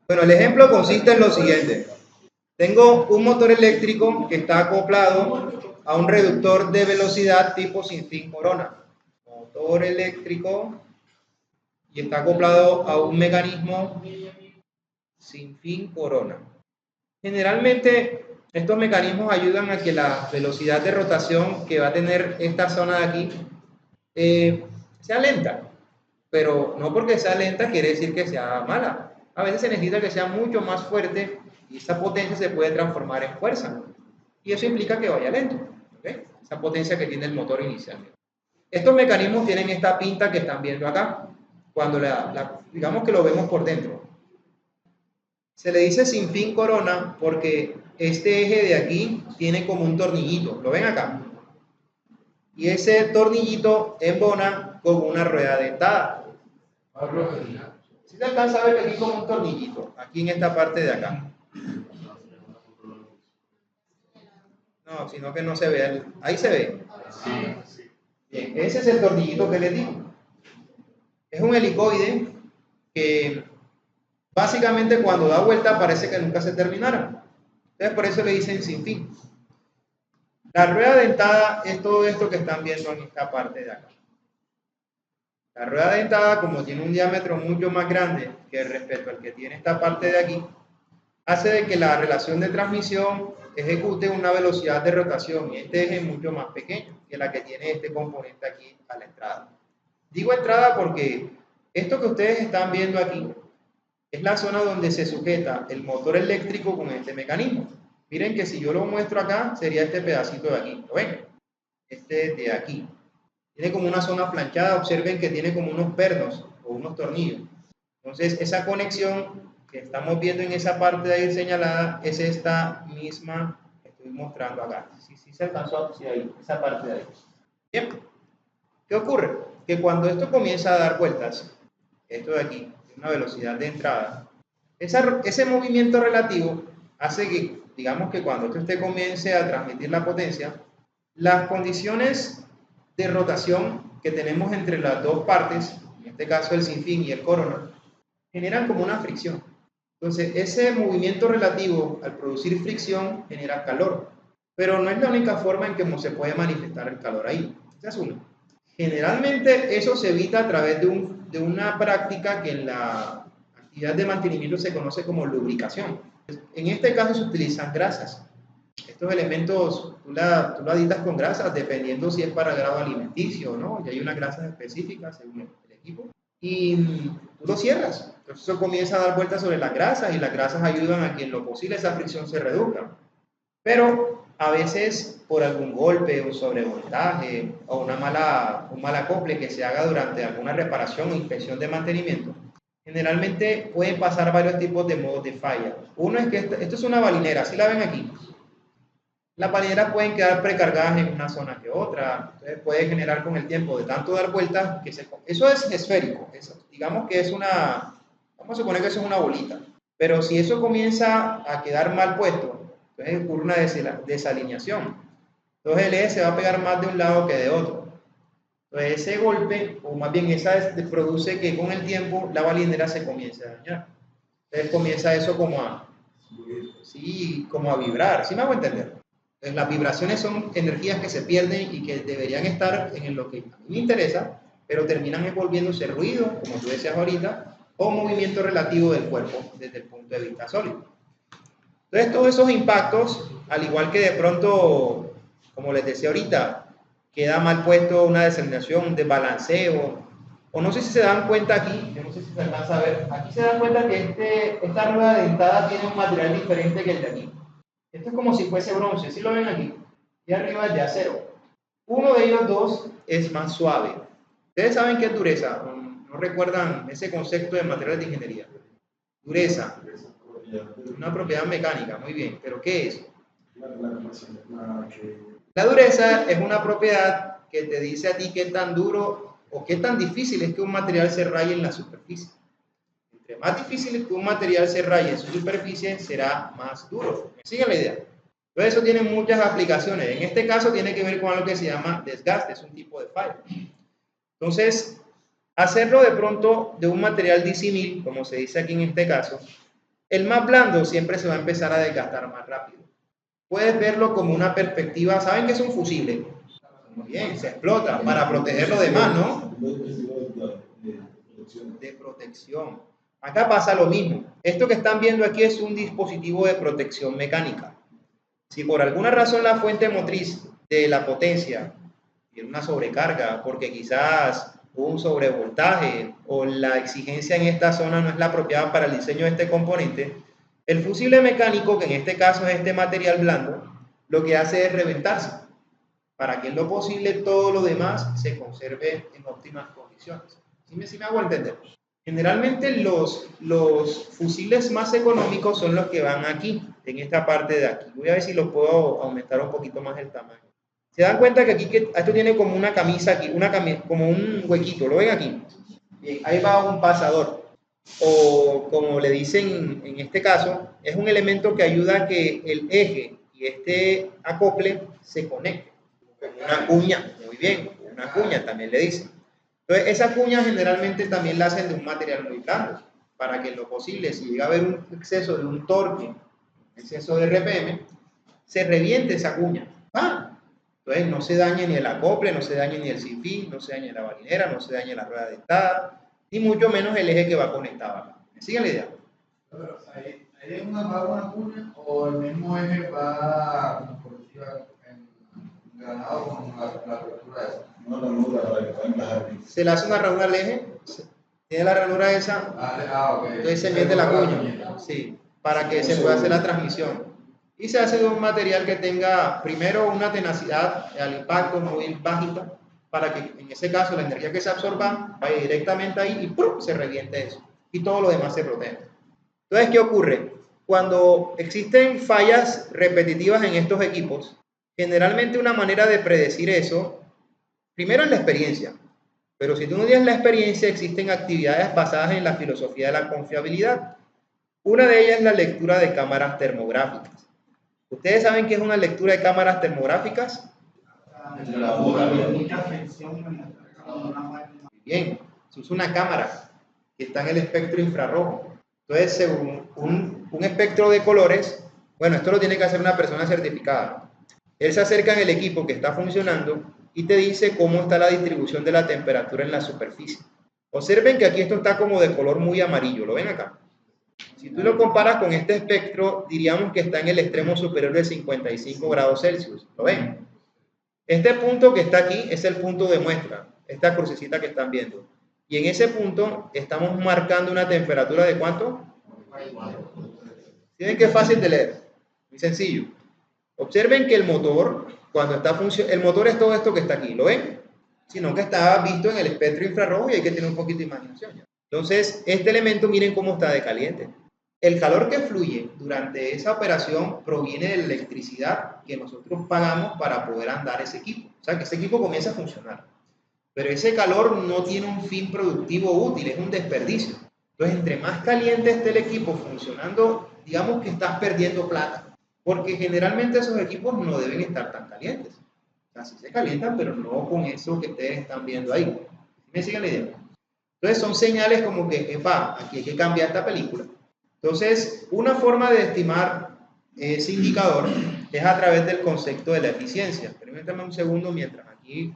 Bueno, el ejemplo consiste en lo siguiente. Tengo un motor eléctrico que está acoplado a un reductor de velocidad tipo sin fin corona. Motor eléctrico y está acoplado a un mecanismo sin fin corona. Generalmente estos mecanismos ayudan a que la velocidad de rotación que va a tener esta zona de aquí sea lenta, pero no porque sea lenta quiere decir que sea mala. A veces se necesita que sea mucho más fuerte y esa potencia se puede transformar en fuerza y eso implica que vaya lento, ¿okay? Esa potencia que tiene el motor inicialmente. Estos mecanismos tienen esta pinta que están viendo acá, cuando digamos que lo vemos por dentro. Se le dice sin fin corona porque este eje de aquí tiene como un tornillito, ¿lo ven acá? Y ese tornillito embona con una rueda dentada. Si se alcanza a ver aquí como un tornillito, aquí en esta parte de acá. No, sino que no se ve, ahí se ve. Bien, ese es el tornillito que les digo. Es un helicoide que básicamente cuando da vuelta parece que nunca se terminara. Entonces por eso le dicen sin fin. La rueda dentada es todo esto que están viendo en esta parte de acá. La rueda dentada, como tiene un diámetro mucho más grande que respecto al que tiene esta parte de aquí, hace de que la relación de transmisión ejecute una velocidad de rotación y este eje es mucho más pequeño que la que tiene este componente aquí a la entrada. Digo entrada porque esto que ustedes están viendo aquí es la zona donde se sujeta el motor eléctrico con este mecanismo. Miren que si yo lo muestro acá, sería este pedacito de aquí, ¿lo ven? Este de aquí. Tiene como una zona planchada, observen que tiene como unos pernos o unos tornillos. Entonces, esa conexión que estamos viendo en esa parte de ahí señalada es esta misma que estoy mostrando acá. Si se alcanzó a apreciar ahí, esa parte de ahí. Bien, ¿qué ocurre? Que cuando esto comienza a dar vueltas, esto de aquí, una velocidad de entrada, ese movimiento relativo hace que, digamos que cuando usted comience a transmitir la potencia, las condiciones de rotación que tenemos entre las dos partes, en este caso el sinfín y el corona, generan como una fricción. Entonces, ese movimiento relativo al producir fricción genera calor, pero no es la única forma en que se puede manifestar el calor ahí. Esa es una. Generalmente eso se evita a través de una práctica que en la actividad de mantenimiento se conoce como lubricación. En este caso se utilizan grasas. Estos elementos tú la aditas con grasas dependiendo si es para grado alimenticio o no, y hay unas grasas específicas según el equipo. Y tú lo cierras. Entonces eso comienza a dar vueltas sobre las grasas y las grasas ayudan a que en lo posible esa fricción se reduzca. Pero a veces por algún golpe, un sobrevoltaje o un mal acople que se haga durante alguna reparación o inspección de mantenimiento, generalmente pueden pasar varios tipos de modos de falla. Uno es que esto es una balinera, así la ven aquí. Las balineras pueden quedar precargadas en una zona que otra, entonces puede generar con el tiempo de tanto dar vueltas que eso es esférico, digamos que es vamos a suponer que eso es una bolita, pero si eso comienza a quedar mal puesto, entonces ocurre una desalineación, entonces el eje se va a pegar más de un lado que de otro, entonces ese golpe, o más bien esa produce que con el tiempo la balinera se comience a dañar, entonces comienza eso como a vibrar, ¿sí me hago entender? Las vibraciones son energías que se pierden y que deberían estar en lo que a mí me interesa, pero terminan envolviéndose ruido, como tú decías ahorita, o movimiento relativo del cuerpo desde el punto de vista sólido. Entonces, todos esos impactos, al igual que de pronto, como les decía ahorita, queda mal puesto una desalinación, un desbalanceo, o no sé si se dan cuenta aquí, yo no sé si se alcanza a ver, aquí se dan cuenta que esta rueda dentada tiene un material diferente que el de aquí. Esto es como si fuese bronce, ¿sí lo ven aquí? Y arriba es de acero. Uno de ellos dos es más suave. Ustedes saben qué es dureza, no recuerdan ese concepto de materiales de ingeniería. Dureza, una propiedad mecánica, muy bien, pero ¿qué es? La dureza es una propiedad que te dice a ti qué tan duro o qué tan difícil es que un material se raye en la superficie. Entre más difícil es que un material se raye en su superficie, será más duro. ¿Me sigue la idea? Entonces eso tiene muchas aplicaciones. En este caso tiene que ver con algo que se llama desgaste, es un tipo de falla. Entonces, hacerlo de pronto de un material disímil, como se dice aquí en este caso, el más blando siempre se va a empezar a desgastar más rápido. Puedes verlo como una perspectiva, ¿saben qué es un fusible? Muy bien, se explota para proteger lo demás, ¿no? De protección. Acá pasa lo mismo. Esto que están viendo aquí es un dispositivo de protección mecánica. Si por alguna razón la fuente motriz de la potencia tiene una sobrecarga, porque quizás hubo un sobrevoltaje o la exigencia en esta zona no es la apropiada para el diseño de este componente, el fusible mecánico, que en este caso es este material blando, lo que hace es reventarse para que en lo posible todo lo demás se conserve en óptimas condiciones. ¿Sí me hago entender? Generalmente los fusibles más económicos son los que van aquí, en esta parte de aquí. Voy a ver si lo puedo aumentar un poquito más el tamaño. Se dan cuenta que aquí esto tiene como una camisa aquí, como un huequito, ¿lo ven aquí? Bien, ahí va un pasador. O como le dicen en este caso, es un elemento que ayuda a que el eje y este acople se conecten. Una cuña, muy bien, una cuña también le dicen. Entonces, esa cuña generalmente también la hacen de un material muy blando, para que en lo posible, si llega a haber un exceso de un torque, un exceso de RPM, se reviente esa cuña. ¡Ah! Entonces, no se dañe ni el acople, no se dañe ni el sinfín, no se dañe la balinera, no se dañe la rueda dentada, ni mucho menos el eje que va conectado acá. ¿Me siguen la idea? Pero ¿ahí es una cuña o el mismo eje va engranado con la apertura esa? No, la ranura va a encajar. Se le hace una ranura al eje, tiene la ranura esa, Okay. entonces se mete la cuña, sí, para que se pueda hacer la transmisión. Y se hace de un material que tenga primero una tenacidad al impacto muy bajita, para que en ese caso la energía que se absorba vaya directamente ahí y ¡prum!, se reviente eso. Y todo lo demás se protege. Entonces, ¿qué ocurre? Cuando existen fallas repetitivas en estos equipos, generalmente una manera de predecir eso, primero es la experiencia. Pero si tú no tienes la experiencia, existen actividades basadas en la filosofía de la confiabilidad. Una de ellas es la lectura de cámaras termográficas. ¿Ustedes saben qué es una lectura de cámaras termográficas? Bien, eso es una cámara que está en el espectro infrarrojo. Entonces, según un espectro de colores, bueno, esto lo tiene que hacer una persona certificada. Él se acerca en el equipo que está funcionando y te dice cómo está la distribución de la temperatura en la superficie. Observen que aquí esto está como de color muy amarillo, ¿lo ven acá? Si tú lo comparas con este espectro, diríamos que está en el extremo superior de 55 grados Celsius, ¿lo ven? Este punto que está aquí es el punto de muestra, esta crucecita que están viendo. Y en ese punto estamos marcando una temperatura de ¿cuánto? ¿Tienen que es fácil de leer? Muy sencillo. Observen que el motor, cuando está funcionando, el motor es todo esto que está aquí, ¿lo ven? Sino que está visto en el espectro infrarrojo y hay que tener un poquito de imaginación. Entonces, este elemento, miren cómo está de caliente. El calor que fluye durante esa operación proviene de la electricidad que nosotros pagamos para poder andar ese equipo. O sea, que ese equipo comienza a funcionar. Pero ese calor no tiene un fin productivo útil, es un desperdicio. Entonces, entre más caliente esté el equipo funcionando, digamos que estás perdiendo plata. Porque generalmente esos equipos no deben estar tan calientes. O sea, sí se calientan, pero no con eso que ustedes están viendo ahí. ¿Me siguen la idea? Entonces, son señales como que, epa, aquí hay que cambiar esta película. Entonces, una forma de estimar ese indicador es a través del concepto de la eficiencia. Permítanme un segundo mientras aquí